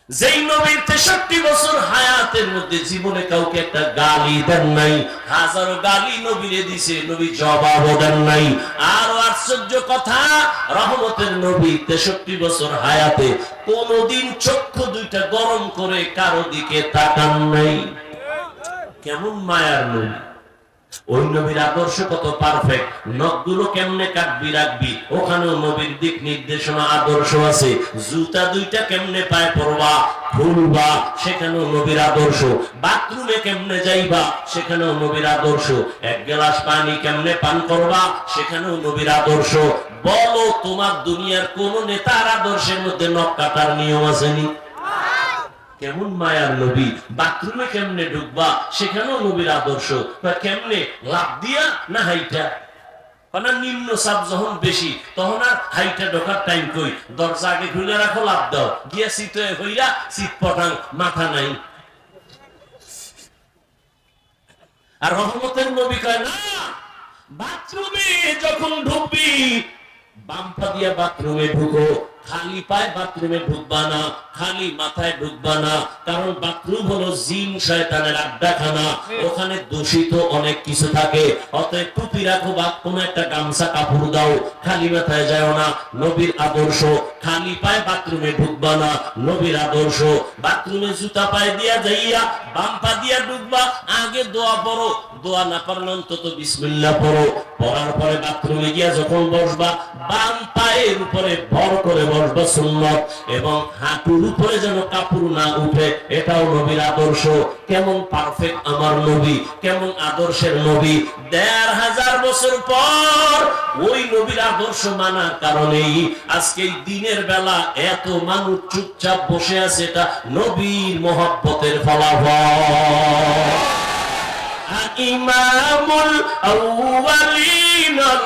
যেই নবীর 63 বছর হায়াতের মধ্যে জীবনে কাউকে একটা গালি দেন নাই, হাজারো গালি নবীরে দিছে, নবী জবাবও দেন নাই। আর আশ্চর্য কথা, রহমতের নবী 63 বছর হায়াতে কোনদিন চক্ষু দুইটা গরম করে কারো দিকে তাকান নাই। কেমন মায়ার নবী! ওই নবীর আদর্শ কত পারফেক্ট, নখগুলো কেমনে কাটবি রাখবি ওখানেও নবীর দিক নির্দেশনা আদর্শ আছে। জুতা দুইটা কেমনে পায়ে পরবা খুলবা সেখানেও নবীর আদর্শ। বাথরুমে কেমনে যাইবা সেখানেও নবীর আদর্শ। এক গ্লাস পানি কেমনে পান করবা সেখানেও নবীর আদর্শ। বলো তোমার দুনিয়ার কোন নেতার আদর্শের মধ্যে নখ কাটার নিয়ম আসেনি? কেমন মায়ার নবী! বাথরুমে কেমনে ঢুকবা সেখানেও নবীর আদর্শ। কেমনে লাভ দিয়া না হাইটা? নিম্ন চাপ যখন বেশি তখন আর হাইটা ঢোকার টাইম কই, দরজা আগে খুলে রাখো, লাভ দাও, গিয়া শীত হইয়া শীত পটাং, মাথা নাই। আর রহমতের নবী কয় না, বাথরুমে যখন ঢুকবি বাম পা দিয়া বাথরুমে ঢুকো, খালি পায়ে বাথরুমে ঢুকবা না, খালি মাথায় ঢুকবা না। কারণ বাথরুম হলো জিন শয়তানের আড্ডাখানা, ওখানে দূষিত অনেক কিছু থাকে। অতএব টুপি রাখো বা কোন একটা গামছা কাপড় দাও, খালি মাথায় যাও না। নবীর আদর্শ, খালি পায়ে বাথরুমে ঢুকবা না, নবীর আদর্শ। বাথরুমে জুতা পায়ে দিয়া যাইয়া বাম পা দিয়া ঢুকবা, আগে দোয়া পড়ো, দোয়া না পারলে অন্তত বিসমিল্লাহ পড়ো। পড়ার পরে বাথরুমে গিয়া যখন বসবা বাম পায়ের উপরে ভর করে বসবা সুন্নাত, এবং হাঁটুর উপরে যেন কাপড় না উঠে, এটাও নবীর আদর্শ। কেমন পারফেক্ট আমার নবী, কেমন আদর্শের নবী! 1500 বছর পর ওই নবীর আদর্শ মানার কারণেই আজকে এই দিনের বেলা এত মানুষ চুপচাপ বসে আছে, এটা নবীর মহব্বতের ফলাফল। ইমামুল আউয়ালিন ওয়াল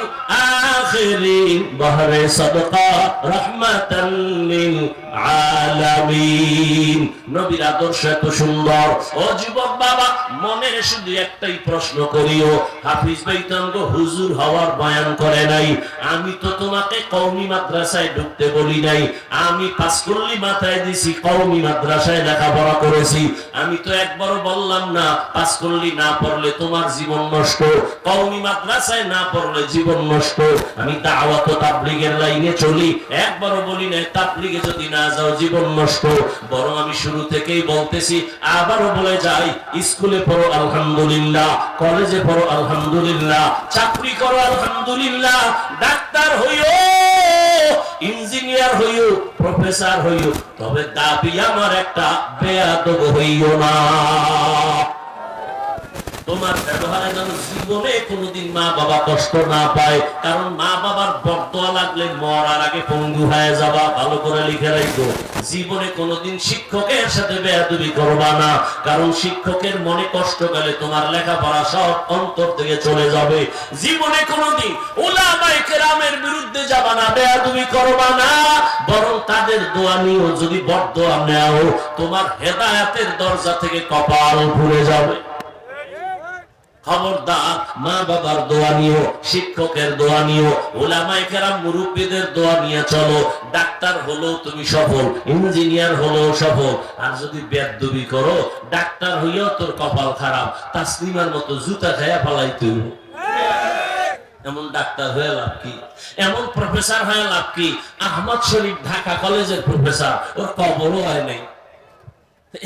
আখিরিন বহরে সাদকা রাহমাতান লিল আলামিন। নবীর আদর্শ এত সুন্দর। ও যুবক বাবা, মনে শুধু একটাই প্রশ্ন করিও, হাফিজ ভাই তো হুজুর হওয়ার বয়ান করে নাই। আমি তো তোমাকে কওমি মাদ্রাসায় ঢুকতে বলি নাই, আমি পাঁচকুল্লি মাথায় দিছি, কওমি মাদ্রাসায় লেখাপড়া করেছি। আমি তো একবারও বললাম না পাঁচকুল্লি না পড়লে তোমার জীবন নষ্ট, কওমি মাদ্রাসায় না পড়লে জীবন নষ্ট। আমি দাওয়াত ও তাবলীগের লাইনে চলি, একবারও বলি না তাবলীগে যদি না যাও জীবন নষ্ট। বরং আমি শুরু থেকেই বলতেছি, আবারও বলে যাই, স্কুলে পড়ো আলহামদুলিল্লাহ, কলেজে পড়ো আলহামদুলিল্লাহ, চাকরি করো আলহামদুলিল্লাহ, ডাক্তার হইও, ইঞ্জিনিয়ার হইও, প্রফেসর হইও, তবে দাবি আমার একটা, বেয়াদব হইও না। তোমার ব্যবহারে যেন জীবনে কোনোদিন মা বাবা কষ্ট না পায়, কারণ মা বাবার বরদোয়া লাগলে মরার আগে পঙ্গু হয়ে যাবা। ভালো করে লিখে রাখো, জীবনে কোনোদিন শিক্ষকের সাথে বেয়াদবি করবা না, কারণ শিক্ষকের মনে কষ্ট গেলে তোমার লেখাপড়া সব অন্তর থেকে চলে যাবে। জীবনে কোনোদিন উলামায়ে কেরামের বিরুদ্ধে যাবা না, বেয়াদবি করবা না, বরং তাদের দোয়া নিও। যদি বরদোয়া নেও, তোমার হেদায়েতের দরজা থেকে কপাল ঘুরে যাবে। খবরদার, মা বাবার দোয়া নিও, শিক্ষকের দোয়া নিও, উলামায়ে কেরাম মুরব্বিদের দোয়া নিয়ে চলো। ডাক্তার হলো তুমি সফল, ইঞ্জিনিয়ার হলো সফল। আর যদি বেয়াদবি করো, ডাক্তার হইয়াও তোর কপাল খারাপ, তাসলিমার মতো জুতা খায়া ফালাইতে হইব। এমন ডাক্তার হয়ে লাভ কি? এমন প্রফেসর হয়ে লাভ কি? আহমদ শরীফ ঢাকা কলেজের প্রফেসর, ওর কবরও হয় নাই।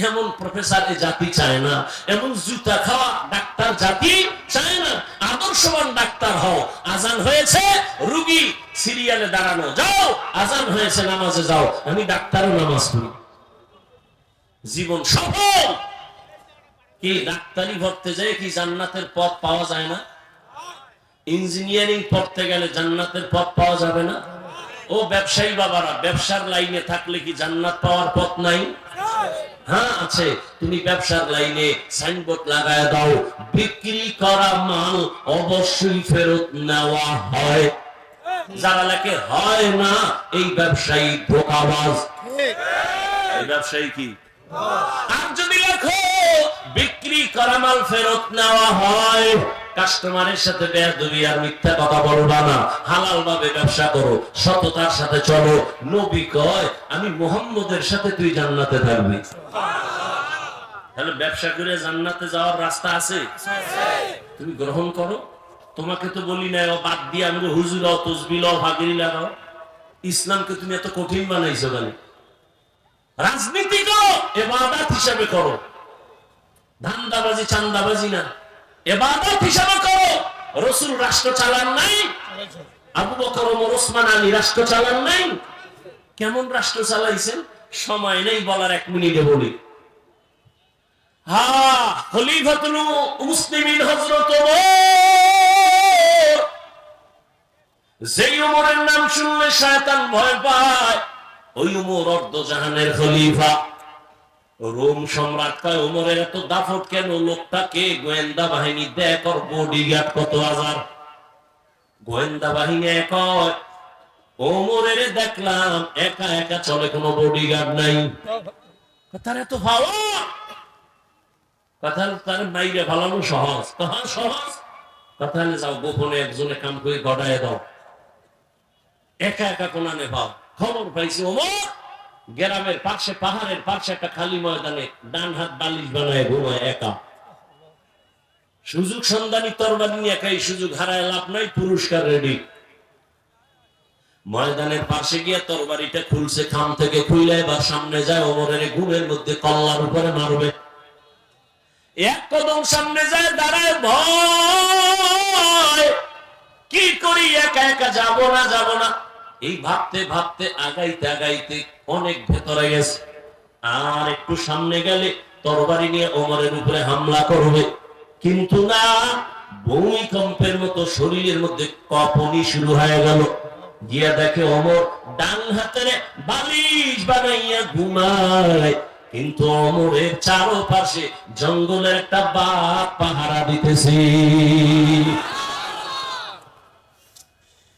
এমন প্রফেসর এ জাতি চায় না, এমন জুতা খাওয়া ডাক্তার জাতি চায় না। আদর্শবান ডাক্তার হও। আজান হয়েছে, রোগী সিরিয়ালে দাঁড়ানো, যাও। আজান হয়েছে, নামাজে যাও। আমি ডাক্তারও নামাজ পড়ি, জীবন সফল। কি ডাক্তারি পড়তে যায় কি জান্নাতের পথ পাওয়া যায় না? ইঞ্জিনিয়ারিং পড়তে গেলে জান্নাতের পথ পাওয়া যাবে না? ও ব্যবসায়ী বাবারা, ব্যবসার লাইনে থাকলে কি জান্নাত পাওয়ার পথ নাই? হ্যাঁ আছে। তুমি ব্যবসার লাইনে সাইনবোর্ড লাগায় দাও, বিক্রি করা মাল অবশ্যই ফেরত নেওয়া হয়। যারা লেখে হয় না, এই ব্যবসায়ী ধোঁকাবাজ। এই ব্যবসায়ী কি? আর যদি লেখো বিক্রি করা মাল ফেরত নেওয়া হয়, কাস্টমারের সাথে বেয়াদবি আর মিথ্যা কথা বলবা না, হালাল ভাবে ব্যবসা করো, সততার সাথে চলো। নবী কয়, আমি মুহাম্মদের সাথে তুই জান্নাতে থাকবি। তাহলে ব্যবসা করে জান্নাতে যাওয়ার রাস্তা আছে, তুমি গ্রহণ করো। তোমাকে তো বলি না বাদ দিয়ে আমি হুজুর লও, তসবিহ লও, ভাগিরি লাগাও। ইসলামকে তুমি এত কঠিন বানাইছো কেন? রাজনীতি করো, ইবাদত হিসাবে করো। ধান্দাবাজি চান্দাবাজি না, ইবাদত হিসাবে করো। রাসূল রাষ্ট্র চালান নাই? আবু বকর, ওমর, ওসমান, আলী রাষ্ট্র চালান নাই? কেমন রাষ্ট্র চালাইছেন? সময় নেই বলার, এক মিনিটে বলি। হ্যাঁ, খলিফাতুল মুসলিমিন হযরত ওমর। যেই ওমরের নাম শুনলে শয়তান ভয় পায়, ওই ওমর অর্ধজাহানের খলিফা। রোম সম্রাট কয়, ওমরের এত দাফট কেন? লোকটাকে গোয়েন্দা বাহিনী দেখ, ওর বডিগার্ড কত হাজার। গোয়েন্দা বাহিনী কয়, ওমরের দেখলাম একা একা চলে, কোনো বডিগার্ড নাই। তার এত ভালো কথা, তার মাইরে ভালানো সহজ। তখন সহজ কথা, যাও গোপনে একজনে কাম করে গড়ায় দাও, একা একা কোনানে পাও। খবর পাইছি ওমর গ্রামের পাশে, পাহাড়ের পাশে একটা খালি ময়দানে ডান হাত বালিশ বানায় ঘুমায় একা। সুযোগ সন্ধানী তরবারি নিয়ে একাই, সুযোগ হারায় লাভ নাই, পুরস্কার রেডি। ময়দানের পাশে গিয়ে তরবারিটা খুলছে, খাম থেকে খুইলে এবার সামনে যায়। ওমরের ঘুমের মধ্যে কল্লার উপরে মারবে। এক কদম সামনে যায়, দাঁড়ায়, ভয় কি করি, একা একা যাবো না যাবো না, এই ভাবতে ভাবতে আগাইতে আগাইতে অনেক ভেতরে গেছে। আর একটু সামনে গেলে তরবারি নিয়ে ওমরের উপরে হামলা করবে, কিন্তু না, ভূমিকম্পের মতো শরীরের মধ্যে কঁপনি শুরু হয়ে গেল। গিয়া দেখে ওমর ডান হাতের বালিশ বানাইয়া ঘুমায়, কিন্তু ওমরের চারপাশে জঙ্গলের একটা বাঘ পাহারা দিতেছে।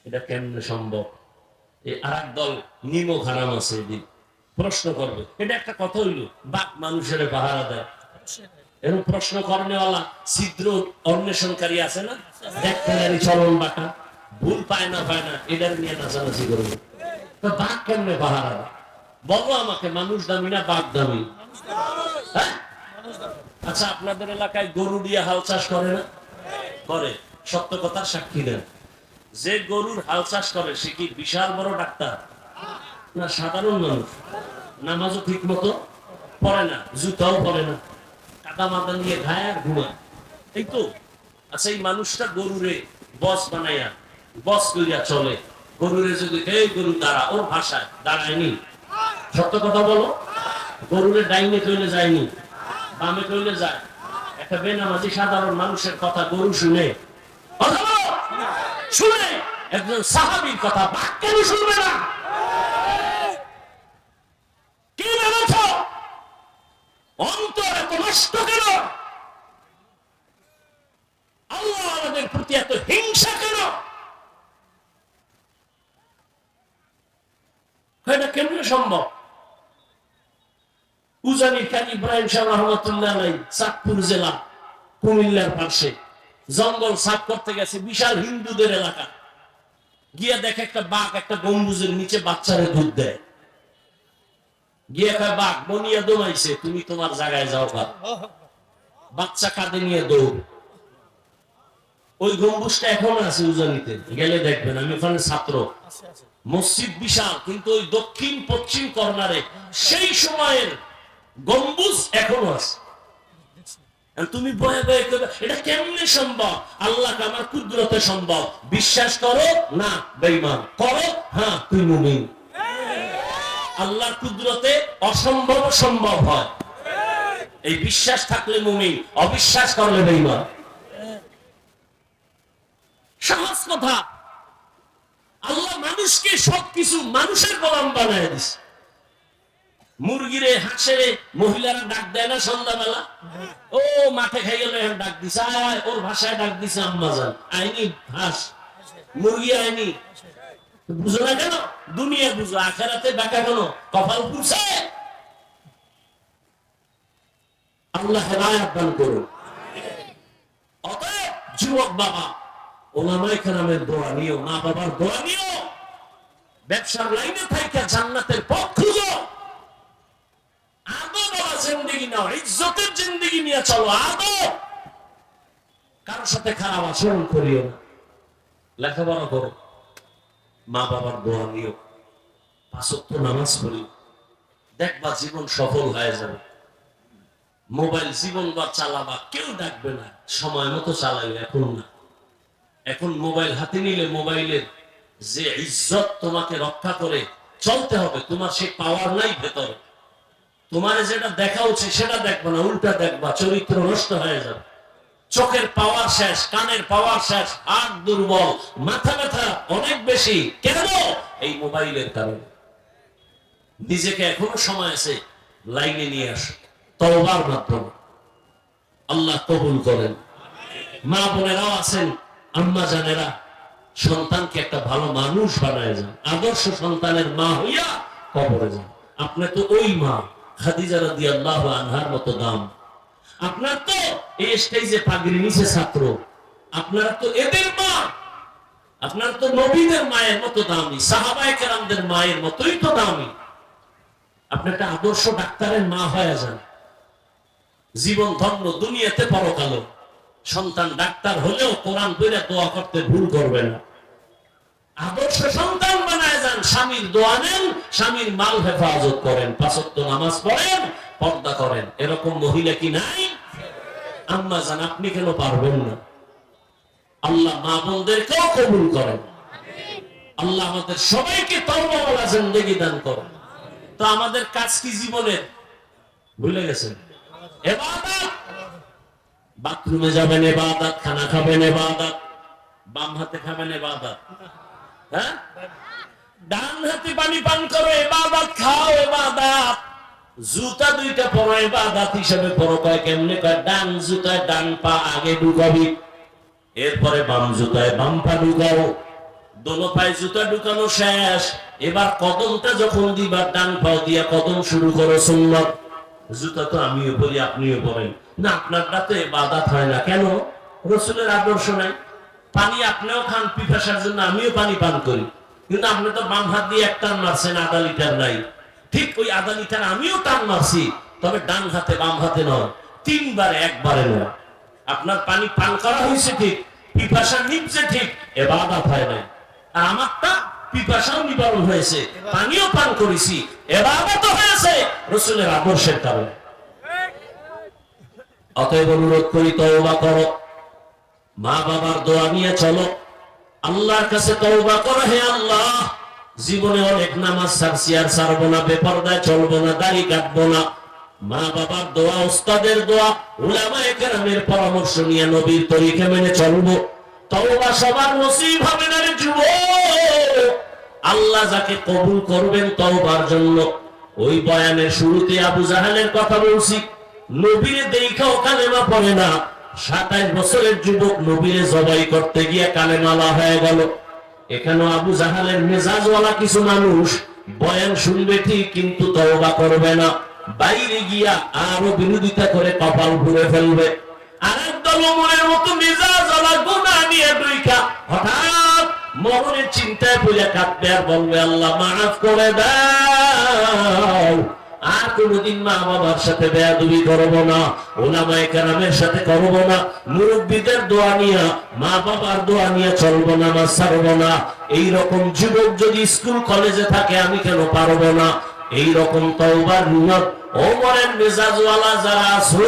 এটা কেমনে সম্ভব? এই আরেক দল নিমক হারাম আছে, প্রশ্ন করবে। এটা একটা কথা হইল, বাঘ মানুষের পাহারা দেয়? এরকম প্রশ্ন করেনেওয়ালা ছিদ্র অন্বেষণকারী আছে না, দেখতে চলন বাঁকা, ভুল পায় না এটার নিয়ে নাচানাচি করবে। তো বাঘ কেমনে পাহারা দেয়? বলো আমাকে, মানুষ দামি না বাঘ দামি? হ্যাঁ, আচ্ছা, আপনাদের এলাকায় গরু দিয়ে হাল চাষ করে না? করে। সত্য কথার সাক্ষী দেন, যে গরুর হাল চাষ করে সে কি বিশাল বড় ডাক্তার না সাধারণ মানুষ? নামাজও ঠিক মতো পড়ে না, জুতাও পরে না, কাদা মাদা নিয়ে খায় আর ঘুমায়, এই তো। আচ্ছা, এই মানুষটা গরুরে বস বানাইয়া, বস করিয়া চলে। গরুরে যদি এই গরু দাঁড়া, ওর ভাষায় দাঁড়ায়নি। সত্য কথা বলো, গরুরে ডাইনে কইলে যায়নি, বামে কইলে যায়, একটা বেনামাজি সাধারণ মানুষের কথা গরু শুনে, অথবা শুনে একজন সাহাবীর কথা বাঘ কেন শুনবে না? কি ভেবেছ অন্তর এত নষ্ট কেন? আল্লাহ আমাদের প্রতি এত হিংসা কেন? এটা কেমনে সম্ভব? উজানি খান ইব্রাহিম শাহ রহমতুল্লাহ আলাইহি চাঁদপুর জেলা কুমিল্লার পাশে জঙ্গল সাফ করতে গেছে, বিশাল হিন্দুদের এলাকা, গিয়ে দেখে একটা বাঘ একটা গম্বুজের নিচে বাচ্চারে দুধ দেয়। গিয়ে কয় বাঘ বনিয়া দৌড়াইছে, তুমি তোমার জায়গায় যাও। বাচ্চা কাঁধে নিয়ে দৌড়। ওই গম্বুজটা এখন আছে উজানিতে, গেলে দেখবেন। আমি ওখানে ছাত্র, মসজিদ বিশাল, কিন্তু ওই দক্ষিণ পশ্চিম কর্নারে সেই সময়ের গম্বুজ এখনো আছে। তুমি ভয়ে ভয়ে এটা কেমনে সম্ভব? আল্লাহ আমার কুদরতে সম্ভব। বিশ্বাস করো না বেঈমান, করো হ্যাঁ তুই মুমিন। আল্লাহর কুদরতে অসম্ভব সম্ভব হয়। এই বিশ্বাস থাকলে মুমিন, অবিশ্বাস করলে বেঈমান। সহজ কথা। আল্লাহ মানুষকে সবকিছু মানুষের গোলাম বানায় দিছে। মুরগিরে হাঁসেরে মহিলারা ডাক দেয় না সন্ধ্যাবেলা? ও মাঠে খাই গেল, এখন ডাক দিছে, আয়, ওর ভাষায় ডাক দিছে আম্মাজান। আইনি হাঁস, মুরগি আইনি। বুঝো না কেন? দুনিয়া বুঝো, আখেরাতে ডাকা কেন? কপাল পুড়ছে। আল্লাহ হেদায়েত দান করুন। অতএব যুবক বাবা, ওলামায়ে কেরামের দোয়া নিও, মা বাবার দোয়া নিও। ব্যবসার লাইনে থাইকা জান্নাতের পথ খুঁজো। আদব বাবা জিন্দেগি নাও, ইজ্জতের জিন্দেগি নিয়ে চলো। আদব, কারোর সাথে খারাপ আচরণ করিও না। লেখাপড়া করো, মা বাবার দোয়া নিও, 5 ওয়াক্ত নামাজ পড়ি, দেখবা জীবন সফল হয়ে যাবে। মোবাইল জীবনবার চালাবা, কেউ ডাকবে না, সময় মতো চালাইবে। এখন না, এখন মোবাইল হাতে নিলে মোবাইলের যে ইজ্জত তোমাকে রক্ষা করে চলতে হবে, তোমার সেই পাওয়ার নাই ভেতরে। তোমার যেটা দেখা উচিত সেটা দেখবা না, উল্টা দেখবা, চরিত্র নষ্ট হয়ে যাবে। চোখের পাওয়ার শেষ, কানের পাওয়ার শেষ, হাত দুর্বল, মাথা ব্যথা অনেক বেশি। কেন? এই মোবাইলের কারণে। নিজেকে এখনো সময় আছে, লাইনে নিয়ে আসো তওবার মাধ্যমে। আল্লাহ কবুল করেন। মা বোনেরাও আছেন, আম্মা জানেরা, সন্তানকে একটা ভালো মানুষ বানায় যান। আদর্শ সন্তানের মা হইয়া কবরে যান। আপনি তো ওই মা খাদিজা রাদিয়াল্লাহু আনহার মতো দাম। আপনার তো এই স্টেজে পাগড়ি নিচে ছাত্র, আপনারা তো এদের মা। আপনার তো নবীদের মায়ের মতো দামি, সাহাবায়ে কেরামদের মায়ের মতোই তো দামি। আপনি একটা আদর্শ ডাক্তারের মা হয়ে যান, জীবন ধন্য, দুনিয়াতে পরকালে। সন্তান ডাক্তার হলেও কোরআন পড়ে দোয়া করতে ভুল করবে না। আদর্শ সন্তান বানায় যান, স্বামীর দোয়া নেন, স্বামীর মাল হেফাজত করেন, 5 ওয়াক্ত নামাজ পড়েন, পর্দা করেন। এরকম মহিলা কি নাই? আম্মা জান, আপনি কেন পারবেন না? আল্লাহ মা বোনদেরকেও কবুল করেন। আল্লাহ আমাদের সবাইকে তওবাওয়ালা জিন্দেগি দান করেন। তো আমাদের কাজ কি জীবনের? ভুলে গেছেন? ইবাদত। বাথরুমে যাবেন ইবাদত, খানা খাবেন ইবাদত, বাম হাতে খাবেন ইবাদত, হ্যাঁ, ডান হাতে পানি পান করো ইবাদত, খাও ইবাদত, জুতা 2টা পরো ইবাদত হিসেবে পরো। কয় কেমনে? কয় ডান জুতায় ডান পা আগে ঢুকাবি, এরপরে বাম জুতায় বাম পা ঢুকাও। দোনো পায়ে জুতা ঢুকানো শেষ, এবার কদমটা যখন দিবা ডান পাও দিয়া কদম শুরু করো। সুন্নাত। জুতা তো আমিও পরি, আপনিও পরেন না, আপনারটা তো ইবাদত হয় না। কেন? রাসূলের আদর্শ নাই। পানি আপনিও খান পিপাসার জন্য, আমিও পানি পান করি, কিন্তু আপনি তো বাম হাত দিয়ে 1 টান মারছেন, আধা লিটার নাই। ঠিক ওই আধা লিটার আমিও টান মারছি, তবে ডান হাতে বাম হাতে নয়, 3 বারে, একবারে নয়। আপনার পানি পান করা হয়েছে ঠিক, পিপাসা নিবছে ঠিক, ইবাদত হয় না। আর আমারটা পিপাসাও নিবারণ হয়েছে, পানিও পান করেছি, ইবাদত হয়েছে রাসূলের আদর্শের কারণে। অতএব অনুরোধ করি, তওবা করো, মা বাবার দোয়া নিয়ে চলো, আল্লাহর কাছে তওবা করো। হে আল্লাহ, জীবনে অনেক নামাজ ছাড়ছি, আর ছাড়বো না, বেপরদায় চলবো না, দাড়ি কাটবো না, মা বাবার দোয়া, ওস্তাদের দোয়া, উলামায়ে কেরামের পরামর্শ নিয়ে নবীর তরিকা মেনে চলবো। তওবা সবার নসিব হবে না রে যুবক। আল্লাহ যাকে কবুল করবেন তওবার জন্য, ওই বয়ানের শুরুতে আবু জাহেলের কথা বলছি, নবীরে দেখাও কালেমা পড়ে না, 27 বছরের যুবক নবীরে জবাই করতে গিয়ে কালেমালা হয়ে গেল। এখানে আবু জাহেলের মেজাজওয়ালা কিছু মানুষ বয়ান শুনবে ঠিক, কিন্তু তওবা করবে না, বাইরে গিয়া আরো বিরোধিতা করে কপাল ঘুরে ফেলবে। আরেক দল মনের মতো মেজাজওয়ালা গুনাহ নিয়ে দুইটা হঠাৎ মরণের চিন্তায় পড়ে কাঁদবে আর বলবে আল্লাহ মাফ করে দাও, আর কোনদিন মা বাবার সাথে বেয়াদবি করব না, উলামায়ে কেরামের সাথে করব না, মুরব্বিদের দোয়া নিয়ে, মা বাবার দোয়া নিয়ে চলবো না, নামাজ ছাড়বো না। এইরকম যুবক যদি স্কুল কলেজে থাকে আমি কেন পারবো না? এইরকম তওবার নিয়ত ওমরের মেজাজওয়ালা যারা আছো,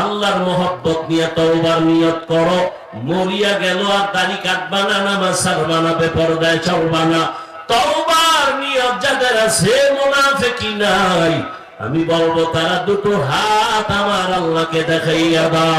আল্লাহর মহব্বত নিয়ে তওবার নিয়ত করো। মরিয়া গেল আর দাড়ি কাটবা না, নামাজ ছাড়বা না, বেপরদায় চলবা না। তওবার নিয়ত যাদের আছে, মুনাফিকি নাই, আমি বলবো তারা দুটো হাত আমার আল্লাহকে দেখাইয়া দাও।